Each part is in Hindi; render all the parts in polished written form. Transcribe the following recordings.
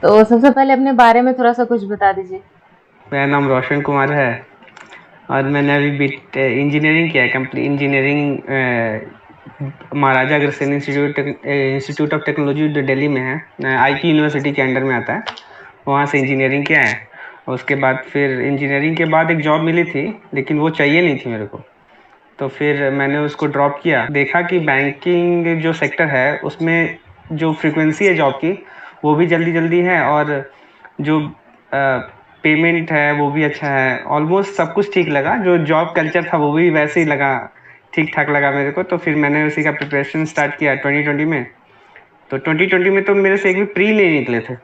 तो सबसे पहले अपने बारे में थोड़ा-सा कुछ बता दीजिए। मेरा नाम रोशन कुमार है और मैंने अभी इंजीनियरिंग किया है। Complete engineering Maharaja Agrasen institute of technology जो दिल्ली में है, आईटी यूनिवर्सिटी के अंडर में आता है। वहाँ से इंजीनियरिंग किया है और उसके बाद फिर इंजीनियरिंग के बाद एक जॉब मिली थी, लेकिन वो चाहिए नहीं थी मेरे को। तो फिर मैंने उसको ड्रॉप किया। देखा कि बैंकिंग जो सेक्टर है उसमें जो फ्रीक्वेंसी है जॉब की वो भी जल्दी जल्दी है, और जो पेमेंट है वो भी अच्छा है। ऑलमोस्ट सब कुछ ठीक लगा, जो जॉब कल्चर था वो भी वैसे ही लगा, ठीक ठाक लगा मेरे को। तो फिर मैंने उसी का प्रिपरेशन स्टार्ट किया 2020 में। तो 2020 में तो मेरे से एक भी प्री नहीं निकले थे,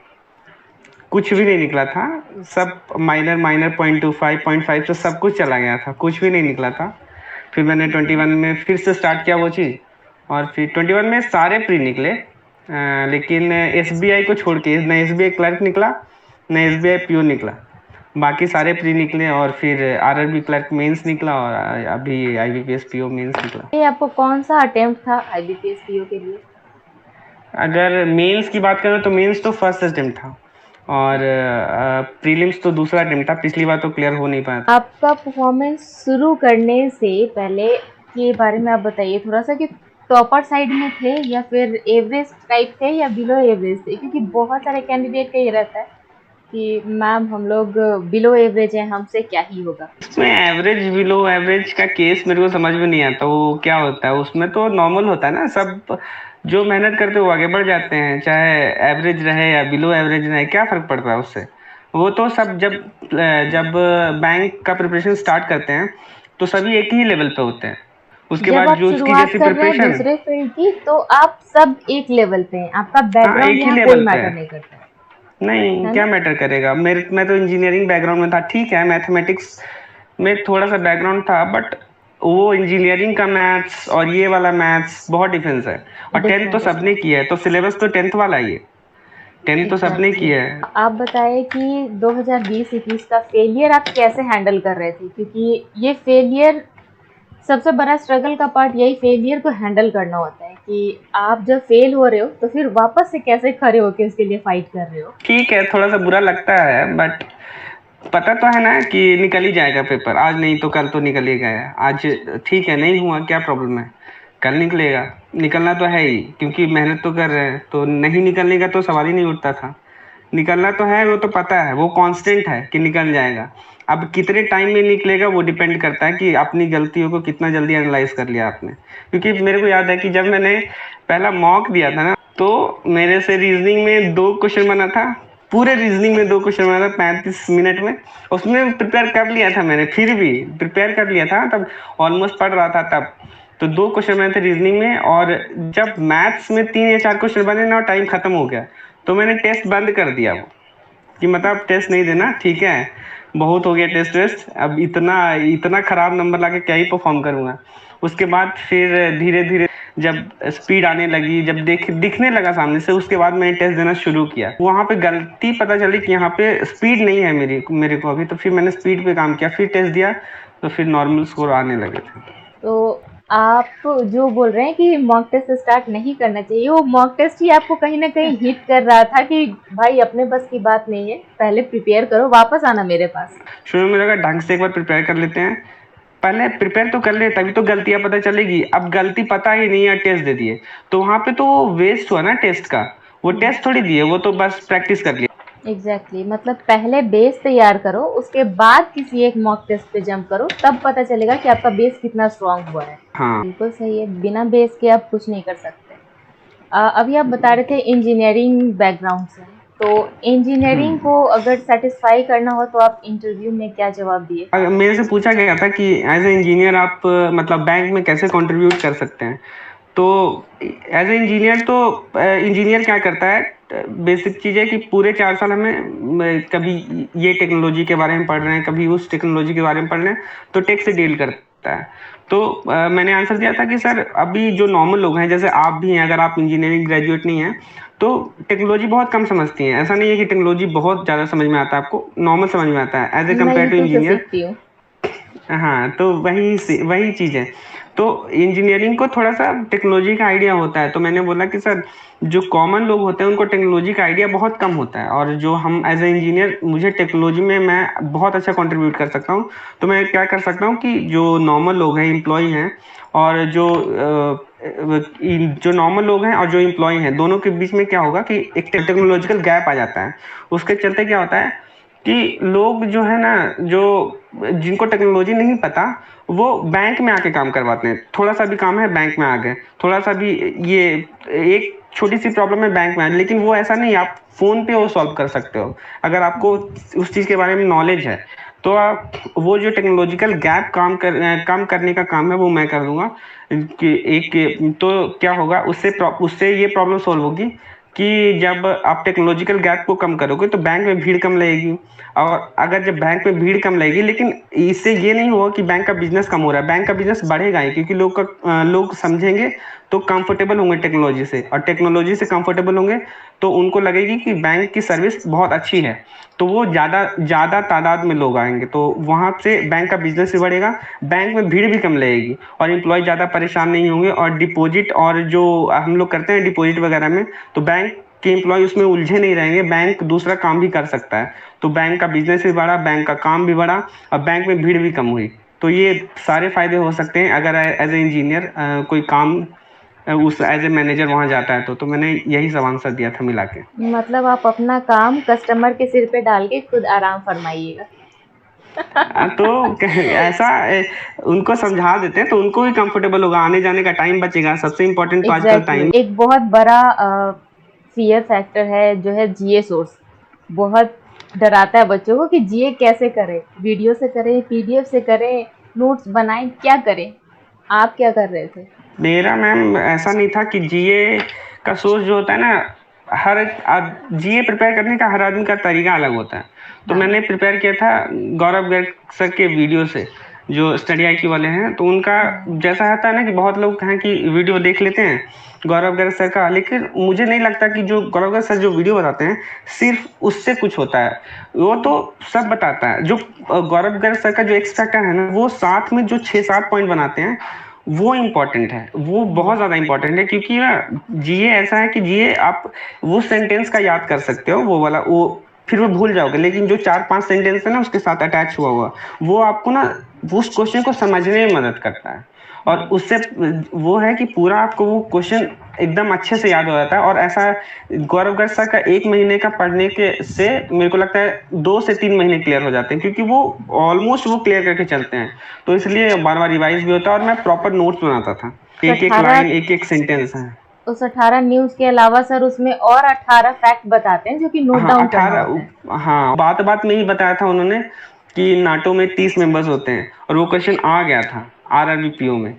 कुछ भी नहीं निकला था। सब माइनर माइनर 0.25 0.5 से सब कुछ चला गया था, कुछ भी नहीं निकला था। फिर मैंने 21 में फिर से स्टार्ट किया वो चीज़, और फिर 21 में सारे प्री निकले। लेकिन एसबीआई को छोड़ के ना एसबीआई क्लर्क निकला ना एसबीआई पीओ निकला, बाकी सारे प्री निकले। और फिर आरआरबी क्लर्क मेंस निकला और अभी आईबीपीएस पीओ मेंस निकला। ये आपको कौन-सा अटेम्प्ट था आईबीपीएस पीओ के लिए? अगर मेंस की बात करें तो मेंस तो फर्स्ट अटेम्प्ट था, और प्रीलिम्स तो दूसरा अटेम्प्ट था। पिछली बार तो क्लियर हो नहीं पाया था। आपका परफॉर्मेंस शुरू करने से पहले के बारे में आप बताइए थोड़ा-सा कि टॉपर साइड में थे या फिर एवरेज टाइप थे या बिलो एवरेज थे? क्योंकि बहुत सारे कैंडिडेट का ये रहता है कि मैम हम लोग बिलो एवरेज हैं, हमसे क्या ही होगा। उसमें एवरेज बिलो एवरेज का केस मेरे को समझ में नहीं आता, वो क्या होता है। उसमें तो नॉर्मल होता है ना, सब जो मेहनत करते हैं वो आगे बढ़ जाते हैं, चाहे एवरेज रहे या बिलो एवरेज रहे, क्या फर्क पड़ता है उससे। वो तो सब जब बैंक का प्रिपरेशन स्टार्ट करते हैं तो सभी एक ही लेवल पे होते हैं। उसके जब बाद आप जो उसकी शुरुआत जैसी कर रहे हैं प्रिपरेशन। दूसरे फील्ड की तो आप सब एक लेवल पे हैं, आपका हाँ, बैकग्राउंड एक ही यहाँ कोई लेवल पे मैटर है। नहीं करता नहीं, है क्या ना? मैटर करेगा। मेरे मैं तो इंजीनियरिंग बैकग्राउंड में था, ठीक है मैथमेटिक्स में थोड़ा सा बैकग्राउंड था, बट वो इंजीनियरिंग का मैथ्स और ये वाला मैथ्स बहुत डिफरेंस है। और टेंथ तो डिफरेंट है। सबने किया है, तो सिलेबस तो टेंथ वाला ही है। टेंथ तो सबने एग्जैक्टली किया है। आप बताएं कि 2020-21 का फेलियर आप कैसे हैंडल कर रहे थे, क्योंकि ये फेलियर सबसे बड़ा स्ट्रगल का पार्ट यही फेलियर को हैंडल करना होता है कि आप जब फेल हो रहे हो तो फिर वापस से कैसे खड़े होके उसके लिए फाइट कर रहे हो। ठीक है, थोड़ा सा बुरा लगता है, बट पता तो है ना कि निकल ही जाएगा पेपर। आज नहीं तो कल तो निकल ही गया। आज ठीक है, नहीं हुआ, क्या प्रॉब्लम है, कल निकलेगा। निकलना तो है ही, क्योंकि मेहनत तो कर रहे हैं। तो नहीं निकलने का तो सवाल ही नहीं उठता था। निकलना तो है, वो तो पता है, वो कांस्टेंट है कि निकल जाएगा। अब कितने टाइम में निकलेगा वो डिपेंड करता है कि अपनी गलतियों को कितना जल्दी एनालाइज कर लिया आपने। क्योंकि मेरे को याद है कि जब मैंने पहला मॉक दिया था ना, तो मेरे से रीजनिंग में 2 क्वेश्चन बना था। पूरे रीजनिंग में 2 क्वेश्चन बना था 35 मिनट में। उसमें प्रिपेयर कर लिया था मैंने, फिर भी प्रिपेयर कर लिया था तब, ऑलमोस्ट पढ़ रहा था तब। तो 2 क्वेश्चन बने थे रीजनिंग में, और जब मैथ्स में 3 या 4 क्वेश्चन बने ना, टाइम खत्म हो गया। तो मैंने टेस्ट बंद कर दिया, वो कि मतलब टेस्ट नहीं देना, ठीक है, बहुत हो गया टेस्ट वेस्ट, अब इतना इतना खराब नंबर लाके क्या ही परफॉर्म करूंगा। उसके बाद फिर धीरे धीरे जब स्पीड आने लगी, जब दिखने लगा सामने से, उसके बाद मैंने टेस्ट देना शुरू किया। वहां पे गलती पता चली कि यहाँ पे स्पीड नहीं है मेरे को अभी। तो फिर मैंने स्पीड पे काम किया, फिर टेस्ट दिया, तो फिर नॉर्मल स्कोर आने लगे थे। तो आप जो बोल रहे हैं कि मॉक टेस्ट स्टार्ट नहीं करना चाहिए, वो मॉक टेस्ट ही आपको कहीं ना कहीं हिट कर रहा था कि भाई अपने बस की बात नहीं है, पहले प्रिपेयर करो, वापस आना मेरे पास। शुरू में लगा ढंग से एक बार प्रिपेयर कर लेते हैं, पहले प्रिपेयर तो कर ले, तभी तो गलतियां पता चलेगी। अब गलती पता ही नहीं है, टेस्ट दे दिए, तो वहां पे तो वेस्ट हुआ ना टेस्ट का। वो टेस्ट थोड़ी दिए, वो तो बस प्रैक्टिस कर लिया। एग्जैक्टली मतलब पहले बेस तैयार करो, उसके बाद किसी एक मॉक टेस्ट पे जंप करो, तब पता चलेगा कि आपका बेस कितना स्ट्रांग हुआ है। हाँ। बिल्कुल सही है, बिना बेस के आप कुछ नहीं कर सकते। अभी आप बता रहे थे इंजीनियरिंग बैकग्राउंड से, तो इंजीनियरिंग को अगर सेटिस्फाई करना हो तो आप इंटरव्यू में क्या जवाब दिए? अगर मेरे से पूछा गया था कि एज ए इंजीनियर आप मतलब बैंक में कैसे कंट्रीब्यूट कर सकते हैं, तो एज ए इंजीनियर तो इंजीनियर क्या करता है, बेसिक चीज़ है कि पूरे 4 साल हमें कभी ये टेक्नोलॉजी के बारे में पढ़ रहे हैं, कभी उस टेक्नोलॉजी के बारे में पढ़ रहे हैं, तो टेक से डील करता है। तो मैंने आंसर दिया था कि सर अभी जो नॉर्मल लोग हैं, जैसे आप भी हैं, अगर आप इंजीनियरिंग ग्रेजुएट नहीं हैं तो टेक्नोलॉजी बहुत कम समझती हैं। ऐसा नहीं है कि टेक्नोलॉजी बहुत ज़्यादा समझ में आता है आपको, नॉर्मल समझ में आता है एज ए मैं कम्पेयर टू यूट्यूब से इंजीनियर। सीखती हूँ। हाँ, तो वही चीज़ है। तो इंजीनियरिंग को थोड़ा सा टेक्नोलॉजी का आइडिया होता है, तो मैंने बोला कि सर जो कॉमन लोग होते हैं उनको टेक्नोलॉजी का आइडिया बहुत कम होता है, और जो हम एज ए इंजीनियर, मुझे टेक्नोलॉजी में मैं बहुत अच्छा कंट्रीब्यूट कर सकता हूँ। तो मैं क्या कर सकता हूँ कि जो नॉर्मल लोग हैं, एम्प्लॉय हैं, और जो नॉर्मल लोग हैं और जो एम्प्लॉय हैं, दोनों के बीच में क्या होगा कि एक टेक्नोलॉजिकल गैप आ जाता है। उसके चलते क्या होता है कि लोग जो है ना, जो जिनको टेक्नोलॉजी नहीं पता, वो बैंक में आके काम करवाते हैं। थोड़ा सा भी काम है बैंक में आ गए, थोड़ा सा भी ये एक छोटी सी प्रॉब्लम है बैंक में आ गए, लेकिन वो ऐसा नहीं, आप फोन पे वो सॉल्व कर सकते हो अगर आपको उस चीज़ के बारे में नॉलेज है। तो आप वो जो टेक्नोलॉजिकल गैप कम करने का काम है वो मैं कर दूंगा। कि एक तो क्या होगा, उससे ये प्रॉब्लम सॉल्व होगी कि जब आप टेक्नोलॉजिकल गैप को कम करोगे तो बैंक में भीड़ कम लगेगी। और अगर जब बैंक में भीड़ कम लगेगी, लेकिन इससे ये नहीं होगा कि बैंक का बिजनेस कम हो रहा है, बैंक का बिजनेस बढ़ेगा ही, क्योंकि लोग समझेंगे तो कंफर्टेबल होंगे टेक्नोलॉजी से, और टेक्नोलॉजी से कंफर्टेबल होंगे तो उनको लगेगी कि बैंक की सर्विस बहुत अच्छी है, तो वो ज़्यादा ज़्यादा तादाद में लोग आएंगे, तो वहाँ से बैंक का बिजनेस भी बढ़ेगा, बैंक में भीड़ भी कम लगेगी, और एम्प्लॉय ज़्यादा परेशान नहीं होंगे। और डिपॉजिट, और जो हम लोग करते हैं डिपॉजिट वगैरह में, तो बैंक के एम्प्लॉय उसमें उलझे नहीं रहेंगे, बैंक दूसरा काम भी कर सकता है। तो बैंक का बिजनेस भी बढ़ा, बैंक का काम भी बढ़ा, और बैंक में भीड़ भी कम हुई। तो ये सारे फायदे हो सकते हैं अगर एज ए इंजीनियर कोई काम उस एज ए मैनेजर वहां जाता है तो मैंने यही सब आंसर दिया था मिला के। मतलब आप अपना काम कस्टमर के सिर पे डाल के खुद आराम फरमाइएगा। तो ऐसा उनको समझा देते हैं तो उनको भी कंफर्टेबल होगा, आने जाने का टाइम बचेगा। सबसे इम्पोर्टेंट तो आजकल टाइम। एक बहुत बड़ा फियर फैक्टर है जो है जीए सोर्स। बहुत डराता है बच्चों को कि जीए कैसे करें, वीडियो से करें, पीडीएफ से करें, नोट्स बनाएं, क्या करें। आप क्या कर रहे थे? मेरा मैम ऐसा नहीं था कि जीए का सोर्स जो होता है ना, हर जीए प्रिपेयर करने का हर आदमी का तरीका अलग होता है। तो मैंने प्रिपेयर किया था गौरव गर्ग सर के वीडियो से, जो स्टडी आई क्यू वाले हैं। तो उनका जैसा होता है ना कि बहुत लोग हैं कि वीडियो देख लेते हैं गौरव गर्ग सर का, लेकिन मुझे नहीं लगता कि जो गौरव गर्ग सर जो वीडियो बताते हैं सिर्फ उससे कुछ होता है। वो तो सब बताता है। जो गौरव गर्ग सर का जो एक्स फैक्टर है ना, वो साथ में जो 6-7 पॉइंट बनाते हैं वो इम्पोर्टेंट है, वो बहुत ज़्यादा इम्पोर्टेंट है। क्योंकि ना जीए ऐसा है कि जीए आप वो सेंटेंस का याद कर सकते हो, वो वाला वो फिर वो भूल जाओगे, लेकिन जो 4-5 सेंटेंस है ना उसके साथ अटैच हुआ हुआ, वो आपको ना उस क्वेश्चन को समझने में मदद करता है। और उससे वो है कि पूरा आपको वो क्वेश्चन एकदम अच्छे से याद हो जाता है। और ऐसा गौरव गर्ग सर का 1 महीने का पढ़ने के से मेरे को लगता है 2 से 3 महीने क्लियर हो जाते हैं, क्योंकि वो ऑलमोस्ट वो क्लियर करके चलते हैं। तो इसलिए बार बार रिवाइज भी होता है, और मैं प्रॉपर नोट्स बनाता था, एक एक लाइन एक एक सेंटेंस है। उस 18 न्यूज के अलावा सर उसमें और 18 फैक्ट बताते हैं जो कि नोट हाँ डाउन करना होता है। 18, हाँ बात बात में ही बताया था उन्होंने कि नाटो में 30 मेंबर्स होते हैं, और वो क्वेश्चन आ गया था आरआरबी में,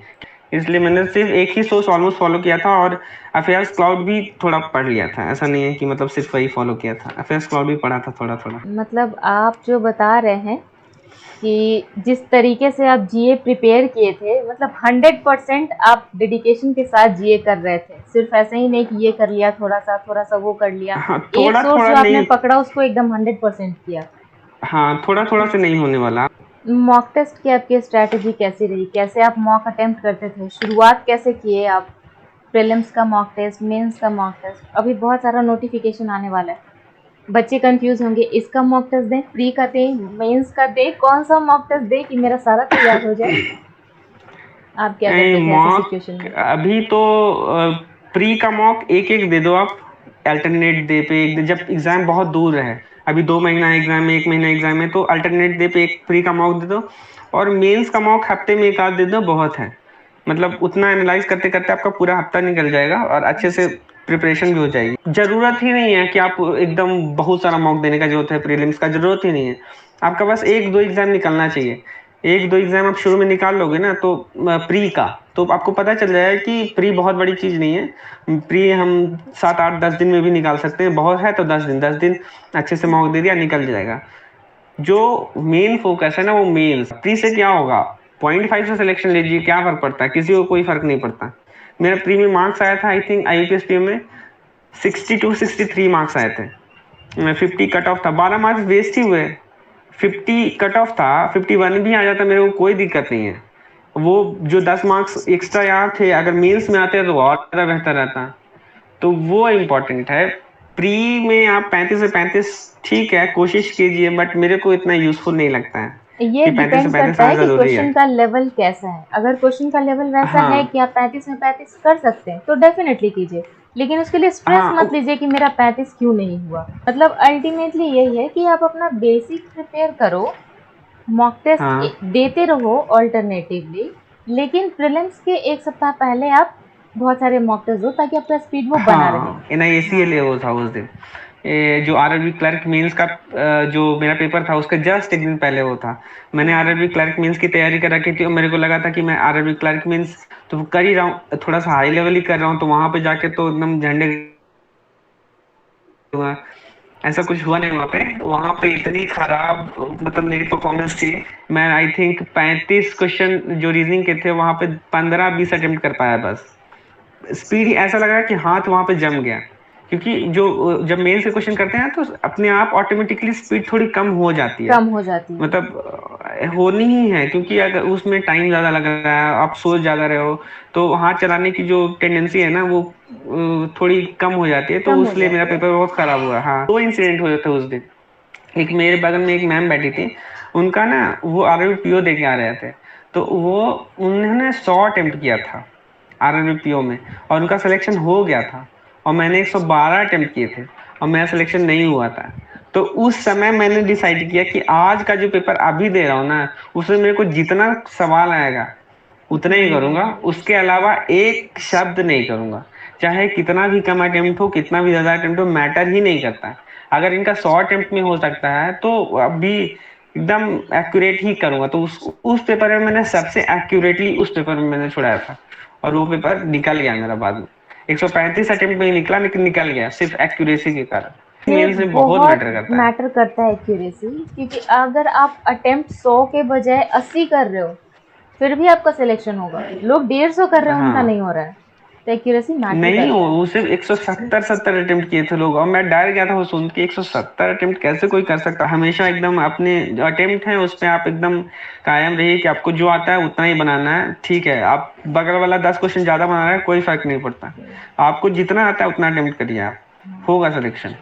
इसलिए मैंने सिर्फ एक ही सोर्स ऑलमोस्ट फॉलो किया था। और अफेयर्स क्लाउड भी थोड़ा पढ़ लिया था, ऐसा नहीं है कि मतलब सिर्फ वही फॉलो किया था, अफेयर्स क्लाउड भी पढ़ा था थोड़ा थोड़ा। मतलब आप जो बता रहे हैं कि जिस तरीके से आप जीए प्रिपेयर किए थे, मतलब 100% आप डेडिकेशन के साथ जीए कर रहे थे, सिर्फ ऐसे ही नहीं कि ये कर लिया थोड़ा सा वो कर लिया। हाँ एक थोड़ा सोर्स थोड़ा जो आपने नहीं, पकड़ा उसको एकदम 100% किया। हाँ थोड़ा थोड़ा से नहीं होने वाला। मॉक टेस्ट की आपकी स्ट्रैटेजी कैसी रही? कैसे आप मॉक अटेम्प्ट करते थे? शुरुआत कैसे किए आप? प्रीलिम्स का मॉक टेस्ट, मेंस का मॉक टेस्ट, अभी बहुत सारा नोटिफिकेशन आने वाला है। बच्चे कंफ्यूज होंगे, इसका मॉक टेस्ट दें, प्री का दें, मेंस का दें, कौन सा मॉक टेस्ट दें कि मेरा सारा तैयार हो जाए। आप क्या करते थे ऐसे सिचुएशन मॉक में? अभी तो प्री का मॉक एक एक दे दो आप, अल्टरनेट डे पे एक जब एग्जाम बहुत दूर है, अभी 2 महीना एग्जाम में, 1 महीना एग्जाम में, तो अल्टरनेट डे पे एक प्री का मॉक दे दो। और मेंस का मॉक हफ्ते में एक आध दे दो, बहुत है। मतलब उतना एनालाइज करते करते आपका पूरा हफ्ता निकल जाएगा, और अच्छे से प्रिपरेशन भी हो जाएगी। जरूरत ही नहीं है कि आप एकदम बहुत सारा मॉक देने का जरूरत है, प्रीलिम्स का जरूरत ही नहीं है। आपका बस 1-2 एग्जाम निकलना चाहिए। 1-2 एग्जाम आप शुरू में निकाल लोगे ना, तो प्री का तो आपको पता चल जाएगा कि प्री बहुत बड़ी चीज नहीं है। प्री हम 7-8-10 दिन में भी निकाल सकते हैं, बहुत है तो 10 दिन अच्छे से मॉक दे दिया, निकल जाएगा। जो मेन फोकस है ना वो मेंस। प्री से क्या होगा, 0.5 से सिलेक्शन लीजिए, क्या फर्क पड़ता है, किसी को कोई फर्क नहीं पड़ता। मेरा प्री में मार्क्स आया था आई थिंक आईयूपीएस पी में 62-63 मार्क्स आए थे। 50 कट ऑफ था, 12 मार्क्स वेस्ट ही हुए। 50 कट ऑफ था, 51 भी आ जाता मेरे को कोई दिक्कत नहीं है। वो जो 10 मार्क्स एक्स्ट्रा यहाँ थे, अगर मेंस में आते तो और ज़्यादा बेहतर रहता। तो वो इम्पोर्टेंट है। प्री में आप 35 से 35 ठीक है, कोशिश कीजिए, बट मेरे को इतना यूजफुल नहीं लगता है ये कि 35 से डिपेंड 35 करता आना है कि ज़रूरी है। क्वेश्चन का लेवल कैसा है। अगर क्वेश्चन का लेवल वैसा है हाँ कि आप 35 में 35 कर सकते हैं तो डेफिनेटली कीजिए, लेकिन उसके लिए स्ट्रेस हाँ मत लीजिए कि मेरा 35 क्यों नहीं हुआ। मतलब अल्टीमेटली यही है कि आप अपना बेसिक प्रिपेयर करो, मॉक टेस्ट हाँ देते रहो ऑल्टरनेटिवली, लेकिन प्रीलिम्स के एक सप्ताह पहले आप बहुत सारे मॉक टेस्ट दो ताकि आपका स्पीड वो बना रहे। हाँ, NIACL हाँ वो था उस दिन। जो RRB क्लर्क मेंस का जो मेरा पेपर था उसका जस्ट एक दिन पहले वो था। मैंने RRB क्लर्क मेंस की तैयारी कर रखी थी और मेरे को लगा था कि मैं RRB क्लर्क मेंस तो कर ही रहा हूँ, थोड़ा सा हाई लेवल ही कर रहा हूँ, तो वहां पे जाके तो एकदम झंडे हुआ। ऐसा कुछ हुआ नहीं वहां पे इतनी खराब मतलब मेरी परफॉर्मेंस थी। मैं आई थिंक 35 क्वेश्चन जो रीजनिंग के थे वहां पे 15-20 अटेम्प्ट कर पाया बस। स्पीड ऐसा लगा कि हाथ वहां पे जम गया, क्योंकि जो जब मेल से क्वेश्चन करते हैं तो अपने आप ऑटोमेटिकली स्पीड थोड़ी कम हो जाती है। कम हो जाती है। मतलब होनी ही है, क्योंकि अगर उसमें टाइम ज्यादा लग रहा है, आप सोच ज्यादा रहे हो, तो हाथ चलाने की जो टेंडेंसी है ना वो थोड़ी कम हो जाती है। तो कम हो इसलिए मेरा जाती है। पेपर बहुत खराब हुआ। हाँ, दो इंसिडेंट हुए थे उस दिन। एक मेरे बगल में एक मैम बैठी थी, उनका ना वो RRBPO दे के आ रहे थे, तो वो उन्होंने 100 अटेम्प्ट किया था RRBPO में, और उनका सिलेक्शन हो गया था, और मैंने 112 अटेम्प्ट किए थे और मेरा सिलेक्शन नहीं हुआ था। तो उस समय मैंने डिसाइड किया कि आज का जो पेपर अभी दे रहा हूँ ना, उसमें मेरे को जितना सवाल आएगा उतना उतना ही ही करूंगा, देना है। उसके अलावा एक शब्द नहीं करूंगा। चाहे कितना भी कम अटेम्प्ट हो, कितना भी ज्यादा अटेम्प्ट हो, मैटर ही नहीं करता है। अगर इनका 100 अटेम्प्ट में हो सकता है तो अभी एकदम एक्यूरेट ही करूंगा। तो उस पेपर में मैंने सबसे एक्यूरेटली उस पेपर में मैंने छुड़ाया था, और वो पेपर निकल गया मेरा बाद में। 135 अटेम्प्ट में ही निकला, लेकिन निकल गया सिर्फ एक्यूरेसी के कारण। ये मेल से बहुत बहुत मैटर करता है। मैटर करता है एक्यूरेसी, क्योंकि अगर आप अटेम्प्ट 100 के बजाय 80 कर रहे हो फिर भी आपका सिलेक्शन होगा। लोग 150 कर रहे हैं उनका नहीं हाँ, हो रहा है। तो एक्यूरेसी मैटर नहीं करता है। वो सिर्फ 170 अटेम्प्ट किए थे लोग, और मैं डर गया था वो सुन के। 170 अटेम्प्ट कैसे कोई कर सकता। हमेशा एकदम अपने जो अटेम्प्ट है उस पे आप एकदम कायम रहिए कि आपको जो आता है उतना ही बनाना है। ठीक है, आप बगल वाला 10 क्वेश्चन ज्यादा बना रहा है, कोई फर्क नहीं पड़ता। आपको जितना आता है उतना अटेम्प्ट करिए, आप होगा सिलेक्शन।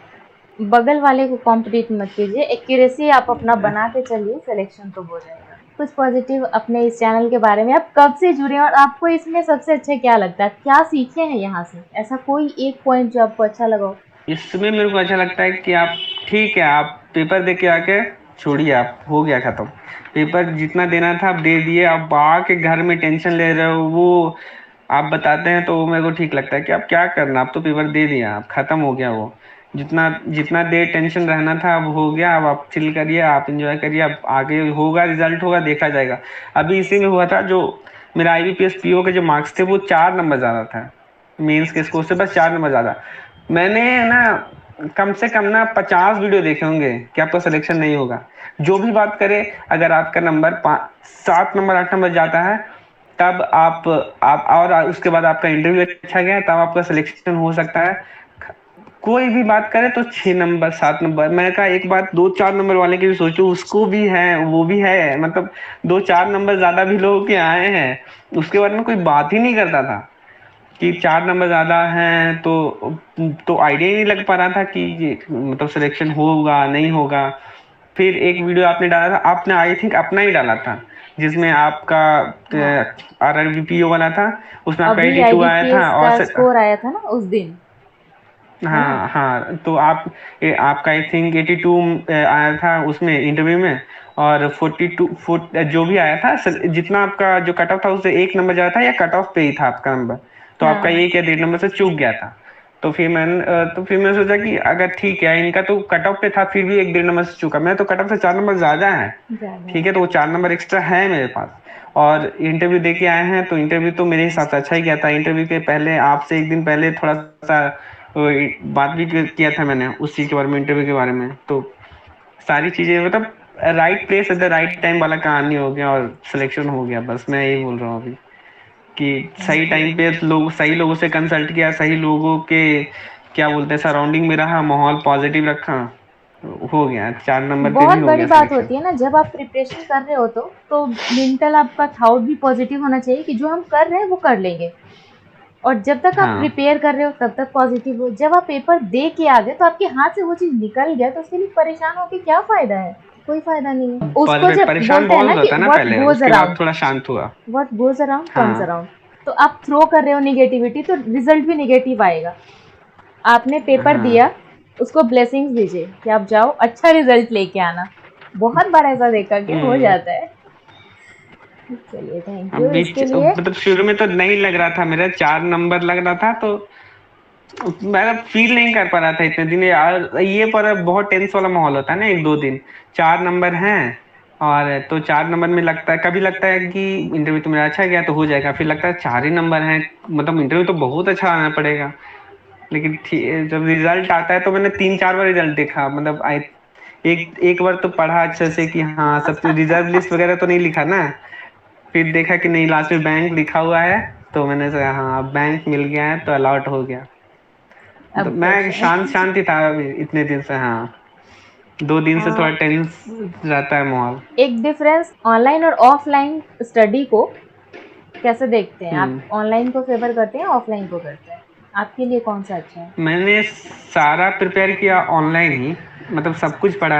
बगल वाले को कॉम्पिटिट मत कीजिए, एक्यूरेसी आप अपना बना के चलिए, सिलेक्शन तो हो जाएगा। कुछ पॉजिटिव अपने इस चैनल के बारे में, आप कब से जुड़े हैं और आपको इसमें सबसे अच्छा क्या लगता है, क्या सीखे हैं यहाँ से, ऐसा कोई एक पॉइंट जो आपको अच्छा लगा हो? इसमें मेरे को अच्छा लगता है कि आप ठीक है, आप पेपर दे के आके छोड़िए, आप हो गया खत्म। पेपर जितना देना था आप दे दिए, आप आके घर में टेंशन ले रहे हो वो आप बताते हैं, तो वो मेरे को ठीक लगता है कि आप क्या करना, आप तो पेपर दे दिया, आप खत्म हो गया वो। जितना जितना देर टेंशन रहना था अब हो गया, अब आप चिल करिए, आप एंजॉय करिए, अब आगे होगा, रिजल्ट होगा, देखा जाएगा। अभी इसी में हुआ था जो मेरा IBPS PO के जो मार्क्स थे वो 4 नंबर ज्यादा था मेंस के स्कोर से, बस 4 नंबर ज्यादा। मैंने ना कम से कम ना 50 वीडियो देखे होंगे कि आपका सिलेक्शन नहीं होगा। जो भी बात करे, अगर आपका नंबर 7 नंबर 8 नंबर जाता है, तब आप और उसके बाद आपका इंटरव्यू अच्छा गया तब आपका सिलेक्शन हो सकता है। कोई भी बात करे तो 6 नंबर 7 नंबर, मैंने कहा एक बात 2-4 नंबर वाले की भी सोचो, उसको भी है, वो भी है, मतलब 2-4 नंबर ज्यादा भी लोगों के आए हैं, उसके बारे में कोई बात ही नहीं करता था कि 4 नंबर ज्यादा हैं। तो आइडिया ही नहीं लग पा रहा था कि मतलब सिलेक्शन होगा नहीं होगा। फिर एक वीडियो आपने डाला था, आपने आई थिंक अपना ही डाला था, जिसमें आपका हाँ, RRBPO वाला था, उसमें आपका अभी 82 आया था, आईबीपीएस और का स्कोर आया था ना उस दिन, है ना? हाँ हाँ, तो आपका आई थिंक 82 आया था उसमें इंटरव्यू में, और 42 जो भी आया था जितना आपका जो कट ऑफ था उससे 1 नंबर ज्यादा था, या कट ऑफ पे ही था आपका नंबर, तो आपका हाँ, 1 या 1.5 नंबर से चूक गया था। तो फिर मैंने सोचा कि अगर ठीक है, इनका तो कट ऑफ पे था फिर भी 1-1.5 नंबर से चूका, मैं तो कट ऑफ से 4 नंबर ज्यादा है। ज्यादा ठीक है। है, तो वो 4 नंबर एक्स्ट्रा है मेरे पास, और इंटरव्यू दे के आए हैं, तो इंटरव्यू तो मेरे हिसाब से अच्छा ही गया था। इंटरव्यू के पहले आपसे एक दिन पहले थोड़ा सा वो बात भी किया था मैंने उस चीज के बारे में, इंटरव्यू के बारे में। तो सारी चीजें मतलब right place at the right time वाला कहानी हो गया, और सिलेक्शन हो गया, बस मैं यही बोल रहा हूँ अभी कि सही टाइम पे लोग सही लोगों से कंसल्ट किया, सही लोगों के क्या बोलते हैं सराउंडिंग में रहा, माहौल पॉजिटिव रखा, हो गया, 4 नंबर पे बहुत भी हो बड़ी गया बात सिलेक्शन। होती है ना, जब आप प्रिपरेशन कर रहे हो तो मेंटल आपका थॉट भी पॉजिटिव होना चाहिए कि जो हम कर रहे हैं वो कर लेंगे। और जब तक आप हाँ, प्रिपेयर कर रहे हो तब तक पॉजिटिव हो। जब आप पेपर दे के आ गए तो आपके हाथ से वो चीज़ निकल गया तो उसके लिए परेशान होके क्या फ़ायदा है? कोई फ़ायदा नहीं है। उसको पर जब परेशान बोलते हैं ना बहुत कि होता ना व्हाट पहले, गोज़ उसके बाद अराउंड थोड़ा शांत हुआ। व्हाट गोज़ अराउंड कम्स हाँ, अराउंड। तो आप थ्रो कर रहे हो नेगेटिविटी तो रिज़ल्ट भी नेगेटिव आएगा। आपने पेपर हाँ। दिया, उसको ब्लेसिंग्स दीजिए कि आप जाओ अच्छा रिज़ल्ट लेके आना। बहुत बार ऐसा देखा कि हो हुँ। जाता है। चलिए थैंक अब यू बीच इसके लिए। मतलब शुरू में तो नहीं लग रहा था, मेरा 4 नंबर लग रहा था, तो मैं फील नहीं कर पा रहा था इतने दिन यार। ये पर बहुत टेंस वाला माहौल होता है ना 1-2 दिन। 4 नंबर हैं, और तो 4 नंबर में लगता है, कभी लगता है कि इंटरव्यू तो मेरा अच्छा गया तो हो जाएगा, फिर लगता है 4 ही नंबर हैं, मतलब इंटरव्यू तो बहुत अच्छा आना पड़ेगा। लेकिन जब रिजल्ट आता है तो मैंने 3-4 बार रिजल्ट देखा, मतलब आई एक एक बार तो पढ़ा अच्छे से कि हाँ सब रिजर्व लिस्ट वगैरह तो नहीं लिखा ना, फिर देखा कि नहीं लास्ट में बैंक लिखा हुआ है, तो मैंने सोचा हाँ अब बैंक मिल गया है तो अलॉट हो गया। तो अब मैं खुश है। शांत शांत ही था अभी इतने दिन से। हाँ, 2 दिन से थोड़ा हाँ, टेंस रहता है माहौल। एक डिफरेंस ऑनलाइन और ऑफलाइन स्टडी को कैसे देखते हैं आप? हम्म। ऑनलाइन को फेवर करते हैं, ऑफलाइन को करते हैं? आपके लिए कौन सा अच्छा है? मैंने सारा प्रिपेयर किया ऑनलाइन ही, मतलब सब कुछ पढ़ा,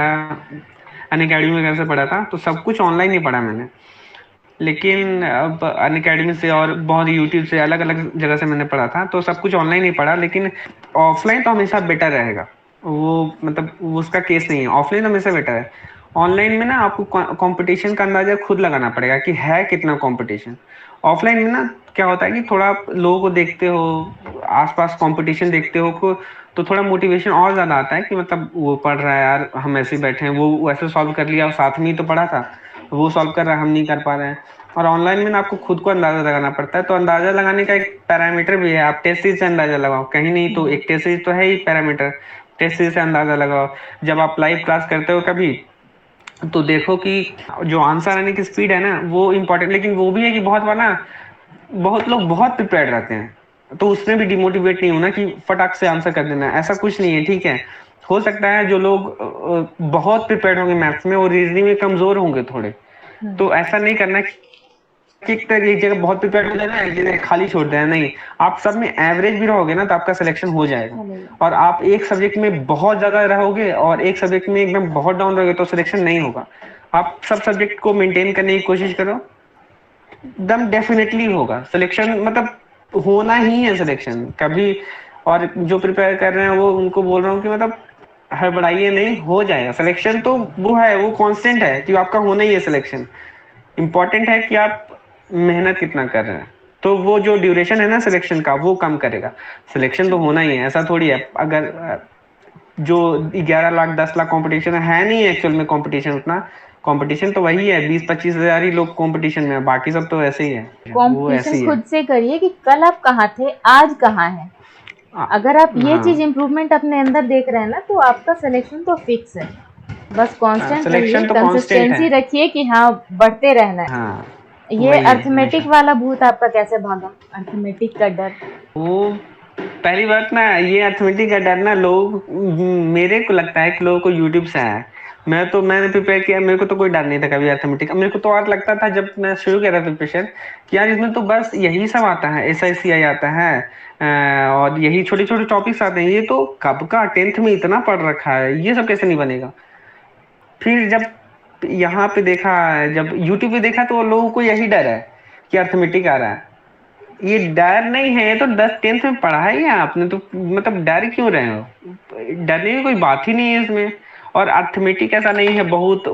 अनअकैडमी वगैरह से पढ़ा था, तो सब कुछ ऑनलाइन ही पढ़ा मैंने। लेकिन अब अनअकैडमी से और बहुत यूट्यूब से अलग अलग जगह से मैंने पढ़ा था, तो सब कुछ ऑनलाइन ही पढ़ा, लेकिन ऑफलाइन तो हमेशा बेटर रहेगा। वो मतलब वो उसका केस नहीं है, ऑफलाइन हमेशा बेटर है। ऑनलाइन में ना आपको कंपटीशन का अंदाजा खुद लगाना पड़ेगा कि है कितना कंपटीशन। ऑफलाइन में ना क्या होता है कि थोड़ा आप लोगों को देखते हो, आसपास कंपटीशन देखते हो को, तो थोड़ा मोटिवेशन और ज़्यादा आता है कि मतलब वो पढ़ रहा है यार, हम ऐसे ही बैठे हैं, वो वैसे सॉल्व कर लिया और साथ में ही तो पढ़ा था, वो सॉल्व कर रहा है हम नहीं कर पा रहे हैं। और ऑनलाइन में ना आपको खुद को अंदाजा लगाना पड़ता है, तो अंदाजा लगाने का एक पैरामीटर भी है, आप टेस्ट सीरीज से अंदाजा लगाओ, कहीं नहीं तो हम्म, एक टेस्ट सीरीज तो है ही पैरामीटर, टेस्ट सीरीज से अंदाजा लगाओ। जब आप लाइव क्लास करते हो कभी, तो देखो कि जो आंसर आने की स्पीड है ना वो इम्पोर्टेंट, लेकिन वो भी है कि बहुत बार ना बहुत लोग बहुत प्रिपेयर्ड रहते हैं, तो उसमें भी डिमोटिवेट नहीं होना कि फटाक से आंसर कर देना, ऐसा कुछ नहीं है, ठीक है। हो सकता है जो लोग बहुत प्रिपेयर्ड होंगे मैथ्स में और रीजनिंग में कमजोर होंगे थोड़े, हम्म, तो ऐसा नहीं करना कि एक जगह बहुत प्रिपेयर्ड हो जाना, एक जगह खाली छोड़ देना, नहीं। आप सब में एवरेज भी रहोगे ना तो आपका सिलेक्शन हो जाएगा। चलेगा। और आप एक सब्जेक्ट में बहुत ज्यादा रहोगे और एक सब्जेक्ट में एकदम बहुत डाउन रहोगे तो सिलेक्शन नहीं होगा। आप सब सब्जेक्ट को मेंटेन करने की कोशिश करो, एकदम डेफिनेटली होगा सिलेक्शन, मतलब होना ही है सिलेक्शन कभी। और जो प्रिपेयर कर रहे हैं वो उनको बोल रहा हूँ कि मतलब हड़बड़ाइए नहीं, हो जाएगा सिलेक्शन, तो वो है, वो कांस्टेंट है कि आपका होना ही है सिलेक्शन। इम्पोर्टेंट है कि आप मेहनत कितना कर रहे हैं, तो वो जो ड्यूरेशन है ना सिलेक्शन का वो कम करेगा। सिलेक्शन तो होना ही है, ऐसा थोड़ी है। अगर जो 11 लाख 10 लाख कंपटीशन है नहीं है एक्चुअल में कंपटीशन उतना, कंपटीशन तो वही है 20-25 हजार ही लोग कंपटीशन में है, बाकी सब तो ऐसे ही है, वो कंपटीशन ऐसे ही है। खुद से करिए कि कल आप कहाँ थे, आज कहाँ हैं। अगर आप ये चीज हाँ, इम्प्रूवमेंट अपने अंदर देख रहे हैं ना तो आपका सिलेक्शन तो फिक्स है। बस कांस्टेंट रहिए, सिलेक्शन तो कांस्टेंट है। कंसिस्टेंसी रखिए कि हाँ बढ़ते रहना है। हाँ, ये वही है अर्थमेटिक हमेशा। वाला भूत आपका कैसे भागा? अर्थमेटिक का डर। वो पहली बात ना, ये अथमेटिक का डर ना लोग, मेरे को लगता है कि लोगों को यूट्यूब से आया है। मैंने प्रिपेयर किया, मेरे को तो कोई डर नहीं था कभी अर्थमेटिक का। मेरे को तो और लगता था जब मैं शुरू किया था प्रिपरेशन कि यार इसमें तो बस यही सब आता है, SICI आता है, और यही छोटे छोटे टॉपिक्स आते हैं, ये तो कब का 10th में इतना पढ़ रखा है, ये सब कैसे नहीं बनेगा। फिर जब यहाँ पे देखा, जब यूट्यूब पे देखा तो लोगों को यही डर है कि अर्थमेटिक आ रहा है। ये डर नहीं है, ये तो 10th में पढ़ा ही है आपने, तो मतलब डर क्यों रहे हो? डरने की कोई बात ही नहीं है इसमें। और अर्थमेटिक ऐसा नहीं है बहुत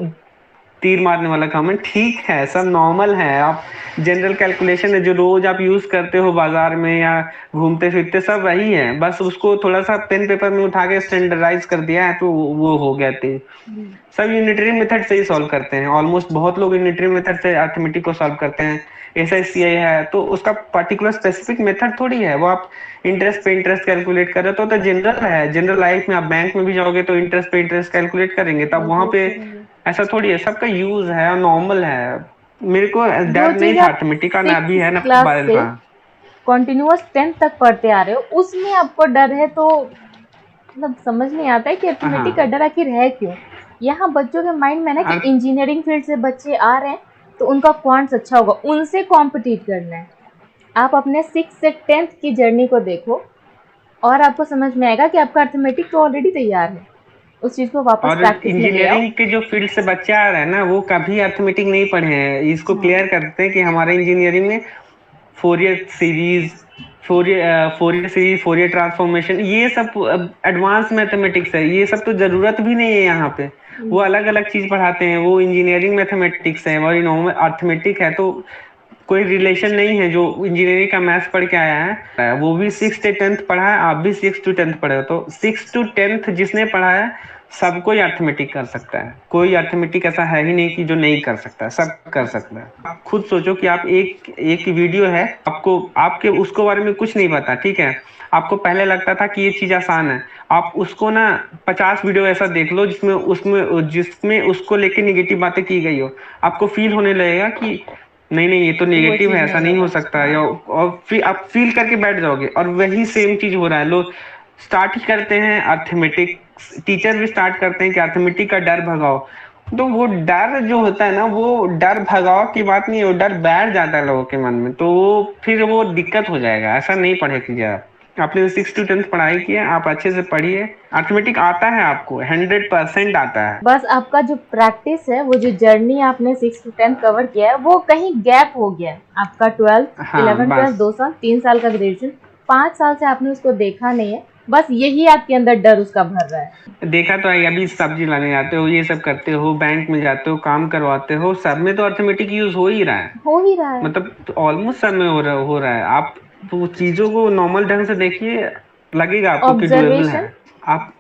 तीर मारने वाला काम है, ठीक है, सब नॉर्मल है। आप जनरल कैलकुलेशन है जो रोज आप यूज करते हो बाजार में या घूमते फिरते, सब वही है, बस उसको थोड़ा सा पेन पेपर में उठा के स्टैंडर्डाइज कर दिया है तो वो हो गया थे। सब यूनिटरी मेथड से ही सॉल्व करते हैं ऑलमोस्ट, बहुत लोग यूनिटरी मेथड से अर्थमेटिक को सॉल्व करते हैं। SICI है तो उसका पर्टिकुलर स्पेसिफिक मेथड थोड़ी है, वो आप इंटरेस्ट पे इंटरेस्ट कैलकुलेट कर रहे हो तो जनरल है, जनरल लाइफ में आप बैंक में भी जाओगे तो इंटरेस्ट पे इंटरेस्ट कैलकुलेट करेंगे, तब वहां कैलकुलेट पे करेंगे। ऐसा थोड़ी है, सबका यूज है और नॉर्मल है। मेरे को जो डर नहीं चीज था आप अर्थमेटिक का, ना अभी सिक्स है ना क्लास से बारह। कॉन्टिन्यूअस 10th तक पढ़ते आ रहे हो उसमें आपको डर है तो मतलब समझ नहीं आता है कि अर्थमेटिक का हाँ डर आखिर है क्यों। यहाँ बच्चों के माइंड में ना कि अर्थ इंजीनियरिंग फील्ड से बच्चे आ रहे हैं तो उनका क्वांट्स अच्छा होगा, उनसे कॉम्पिटिट करना है। आप अपने 6 से 10th की जर्नी को देखो और आपको समझ में आएगा कि आपका अर्थमेटिक तो ऑलरेडी तैयार है। उस चीज़ को वापस और प्रैक्टिस में ले आओ। इंजीनियरिंग के जो फील्ड से बच्चे आ रहे हैं ना, वो कभी अर्थमेटिक नहीं पढ़े हैं। इसको हाँ, क्लियर करते हैं कि हमारे इंजीनियरिंग में फोरियर सीरीज, फोरियर ट्रांसफॉर्मेशन, ये सब एडवांस मैथमेटिक्स है। ये सब तो जरूरत भी नहीं है यहाँ पे। वो अलग अलग चीज पढ़ाते हैं, वो इंजीनियरिंग मैथमेटिक्स है और नॉर्मल अर्थमेटिक है, तो कोई रिलेशन नहीं है। जो इंजीनियरिंग का मैथ्स पढ़ के आया है वो भी 6 से 10th पढ़ा है, आप भी 6 to 10th पढ़े हो, तो 6 to 10th जिसने पढ़ा है सब कोई अर्थमेटिक कर सकता है। कोई अर्थमेटिक ऐसा है ही नहीं कि जो नहीं कर सकता है, सब कर सकता है। आप खुद सोचो कि आप एक एक वीडियो है, आपको आपके उसको बारे में कुछ नहीं पता, ठीक है, आपको पहले लगता था कि ये चीज आसान है। आप उसको ना 50 वीडियो ऐसा देख लो जिसमें उसमें जिसमें उसको लेके निगेटिव बातें की गई हो, आपको फील होने लगेगा कि नहीं नहीं ये तो वो नेगेटिव चीज़ है, ऐसा नहीं नहीं हो होगा। सकता, हाँ, या और फिर आप फील करके बैठ जाओगे। और वही सेम चीज हो रहा है। लोग स्टार्ट ही करते हैं अर्थमेटिक, टीचर भी स्टार्ट करते हैं कि अर्थमेटिक का डर भगाओ। तो वो डर जो होता है ना, वो डर भगाओ की बात नहीं है, वो डर बैठ जाता है लोगों के मन में, तो वो फिर वो दिक्कत हो जाएगा। ऐसा नहीं पढ़े कीजिए आप। आपने 6 to 10th पढ़ाई की है, आप अच्छे से पढ़िए। अर्थमेटिक आता है आपको, 100% आता है। बस आपका जो प्रैक्टिस है, वो जो जर्नी आपने 6 to 10th कवर किया है, वो कहीं गैप हो गया है। आपका 12th हाँ 11 12 बस। 2 साल 3 साल का ग्रेजुएशन, 5 साल से आपने उसको देखा नहीं है। बस यही आपके अंदर डर उसका भर रहा है। देखा तो है, अभी सब्जी लाने जाते हो, ये सब करते हो, बैंक में जाते हो, काम करवाते हो, सब में तो अर्थमेटिक यूज हो ही रहा है। हो ही रहा है। मतलब ऑलमोस्ट सब में हो रहा है। आप तो चीजों को नॉर्मल ढंग से देखिए, लगेगा आपको कि डुएबल है। ऑब्जर्वेशन, आप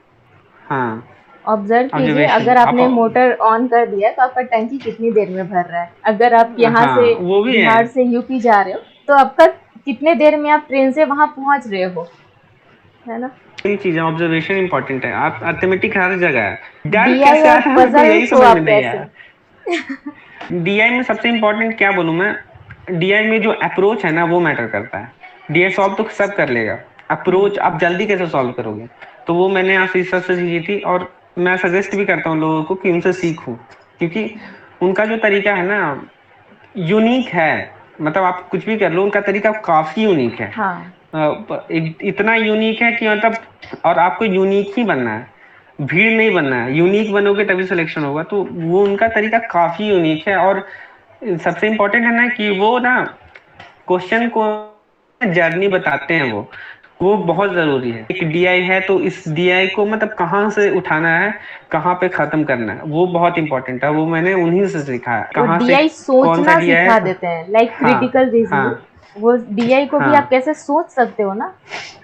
हाँ, ऑब्जर्व कीजिए, ऑब्जर्वेशन अगर आप। आपने मोटर ऑन कर दिया है तो आपका टंकी कितनी देर में भर रहा है। अगर आप यहाँ से हाँ वो भी है। बिहार से यूपी जा रहे हो तो आपका कितने देर में आप ट्रेन से वहां पहुंच रहे हो, है ना। इन चीजें ऑब्जर्वेशन इंपॉर्टेंट है। आप अर्थमेटिक हर जगह है। डर डीआई कैसे आ और रहा है मेरे को पजल यही को समझ में आप नहीं कैसे। आया। डीआई में सबसे इम्पोर्टेंट क्या बोलूं मैं, डीआई में जो अप्रोच है ना वो मैटर करता है। डीआई सॉल्व तो सब कर लेगा, अप्रोच आप जल्दी कैसे सॉल्व करोगे, तो वो मैंने आपसे इस सबसे सीखी थी। और मैं सजेस्ट भी करता हूँ लोगों को कि उनसे सीखूं, क्योंकि उनका जो तरीका है ना यूनिक है। मतलब आप कुछ भी कर लो, उनका तरीका काफी यूनिक है। हाँ, इतना यूनिक है कि मतलब, और आपको यूनिक ही बनना है, भीड़ नहीं बनना है। यूनिक बनोगे तभी सिलेक्शन होगा। तो वो उनका तरीका काफी यूनिक है। और सबसे इम्पोर्टेंट है ना कि वो ना क्वेश्चन को जर्नी बताते हैं। वो बहुत जरूरी है। एक डीआई है तो इस डीआई को मतलब कहाँ से उठाना है, कहाँ पे खत्म करना है, वो बहुत इंपॉर्टेंट है। वो मैंने उन्हीं से सीखा है, वो कहाँ से डीआई कौन सा सोचना डीआई सिखा है। देते हैं, लाइक हाँ क्रिटिकल रीजनिंग। हाँ वो डीआई को भी आप हाँ। कैसे सोच सकते हो ना,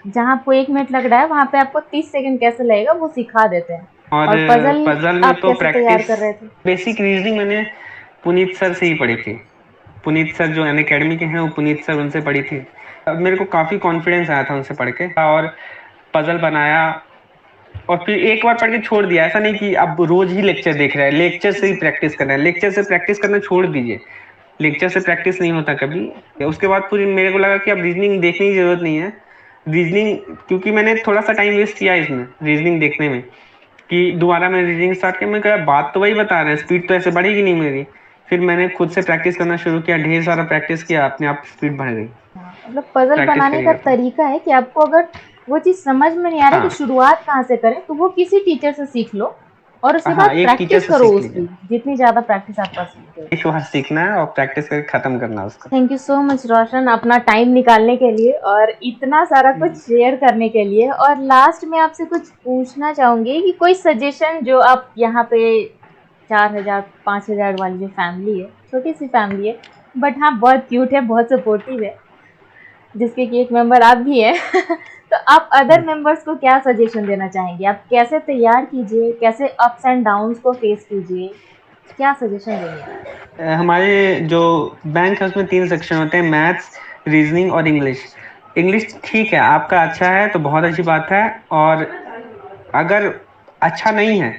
जहाँ आपको 1 मिनट लग रहा है वहां पे आपको 30 सेकंड कैसे लगेगा वो सिखा देते हैं। और और पजल पजल में आप तो कैसे तैयार प्रैक्टिस, कर रहे थे। बेसिक रीजनिंग मैंने पुनीत सर से ही पढ़ी थी। पुनीत सर जो अन अकेडमी के हैं, वो पुनीत सर, उनसे पढ़ी थी। अब मेरे को काफी कॉन्फिडेंस आया था उनसे पढ़ के। और पजल बनाया, और फिर एक बार पढ़ के छोड़ दिया। ऐसा नहीं कि अब रोज ही लेक्चर देख रहा है, लेक्चर से ही प्रैक्टिस करना है। लेक्चर से प्रैक्टिस करना छोड़ दीजिए, लेक्चर से प्रैक्टिस नहीं होता कभी। उसके बाद पूरी मेरे को लगा कि अब रीजनिंग देखने की जरूरत नहीं है। रीजनिंग, क्योंकि मैंने थोड़ा सा टाइम वेस्ट किया इसमें रीजनिंग देखने में, कि दोबारा मैंने रीजनिंग स्टार्ट किया। मैं कहा बात तो वही बता रहे हैं, स्पीड तो ऐसे बढ़ेगी नहीं मेरी। फिर मैंने खुद से प्रैक्टिस करना शुरू किया, ढेर सारा प्रैक्टिस किया, अपने आप स्पीड बढ़ गई। हाँ, मतलब पजल प्रैक्टिस बनाने का करिएगा तो। तरीका है कि आपको अगर वो चीज समझ में नहीं आ रहा है कि हाँ शुरुआत कहाँ से करें, तो वो किसी टीचर से सीख लो और उसके हाँ, बाद एक टीचर प्रैक्टिस से करो सीख लीजिए। उसकी, जितनी ज्यादा प्रैक्टिस आप कर सकते हो। एक बार सीखना है और प्रैक्टिस करके खत्म करना उसको। थैंक यू सो मच रोशन, अपना टाइम निकालने के लिए और इतना सारा कुछ शेयर करने के लिए। और लास्ट में आपसे कुछ पूछना चाहूंगी कि कोई सजेशन जो आप यहाँ पे 4,000 5,000 वाली जो फैमिली है, छोटी सी फैमिली है, बट हाँ बहुत क्यूट है, बहुत सपोर्टिव है, जिसके कि एक मेंबर आप भी हैं तो आप अदर मेंबर्स को क्या सजेशन देना चाहेंगे, आप कैसे तैयार कीजिए, कैसे अप्स एंड डाउन्स को फेस कीजिए, क्या सजेशन देंगे आप। हमारे जो बैंक है उसमें 3 सेक्शन होते हैं, मैथ्स, रीजनिंग और इंग्लिश। इंग्लिश ठीक है, आपका अच्छा है तो बहुत अच्छी बात है। और अगर अच्छा नहीं है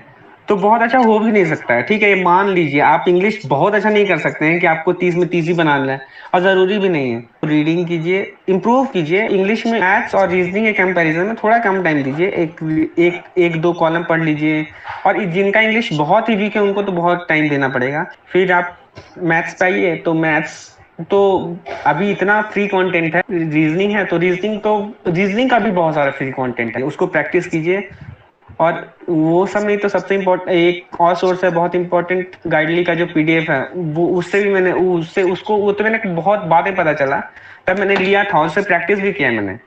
तो बहुत अच्छा हो भी नहीं सकता है। ठीक है, ये मान लीजिए आप इंग्लिश बहुत अच्छा नहीं कर सकते हैं कि आपको 30 में 30 ही बनाना है, और ज़रूरी भी नहीं है। रीडिंग कीजिए, इम्प्रूव कीजिए इंग्लिश में। मैथ्स और रीजनिंग के कंपैरिजन में थोड़ा कम टाइम दीजिए, एक दो कॉलम पढ़ लीजिए। और जिनका इंग्लिश बहुत ही वीक है उनको तो बहुत टाइम देना पड़ेगा। फिर आप मैथ्स पे आइए, तो मैथ्स तो अभी इतना फ्री कंटेंट है। रीजनिंग का भी बहुत सारा फ्री कंटेंट है, उसको प्रैक्टिस कीजिए। और वो सब नहीं तो सबसे इम्पोर्टेंट एक और सोर्स है बहुत इंपॉर्टेंट, गाइडली का जो पीडीएफ है, वो उससे भी मैंने उससे उसको वो तो मैंने बहुत बातें पता चला, तब मैंने लिया था, उससे प्रैक्टिस भी किया है मैंने।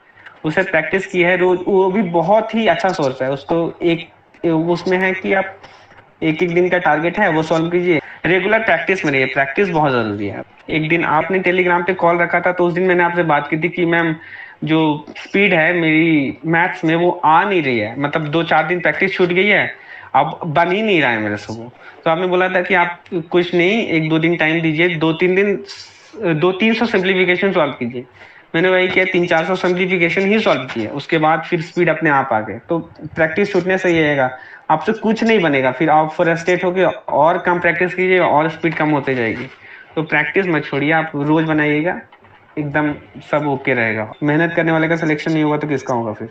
उससे प्रैक्टिस की है रोज, वो भी बहुत ही अच्छा सोर्स है। उसको एक उसमें है कि आप एक एक दिन का टारगेट है वो सॉल्व कीजिए। रेगुलर प्रैक्टिस में रहिए, प्रैक्टिस बहुत जरूरी है। एक दिन आपने टेलीग्राम पे कॉल रखा था, तो उस दिन मैंने आपसे बात की थी कि मैम जो स्पीड है मेरी मैथ्स में वो आ नहीं रही है, मतलब 2-4 दिन प्रैक्टिस छूट गई है, अब बन ही नहीं रहा है मेरे से वो। तो आपने बोला था कि आप कुछ नहीं, 1-2 दिन टाइम दीजिए, 2-3 दिन 200-300 सिंप्लीफिकेशन सॉल्व कीजिए। मैंने वही किया, 300-400 सिंप्लीफिकेशन ही सॉल्व किए, उसके बाद फिर स्पीड अपने आप आ गए। तो प्रैक्टिस छूटने से ये रहेगा, आपसे कुछ नहीं बनेगा, फिर आप फ्रस्ट्रेट होके और कम प्रैक्टिस कीजिए और स्पीड कम होते जाएगी। तो प्रैक्टिस मत छोड़िए, आप रोज बनाइएगा, एकदम सब ओके रहेगा। मेहनत करने वाले का सिलेक्शन नहीं होगा तो किसका होगा फिर?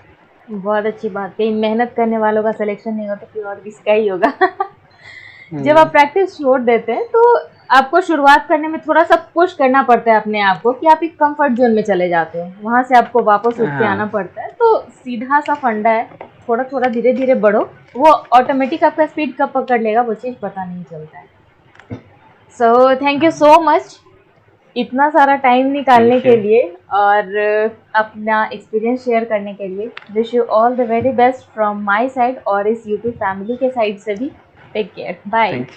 बहुत अच्छी बात कही, मेहनत करने वालों का सिलेक्शन नहीं होता फिर और किसका ही होगा। जब आप हम्म। प्रैक्टिस छोड़ देते हैं तो आपको शुरुआत करने में थोड़ा सा पुश करना पड़ता है अपने आप को, कि आप एक कंफर्ट जोन में चले जाते हैं, वहां से आपको वापस उठ के आना हाँ। पड़ता है। तो सीधा सा फंडा है, थोड़ा थोड़ा धीरे धीरे बढ़ो, वो ऑटोमेटिक आपका स्पीड कब पकड़ लेगा वो चीज़ पता नहीं चलता है। So thank you so much इतना सारा टाइम निकालने थैंक के यू। लिए और अपना एक्सपीरियंस शेयर करने के लिए। Wish you all the very best from my side और इस यूट्यूब फैमिली के साइड से भी। Take care, bye. Thank you.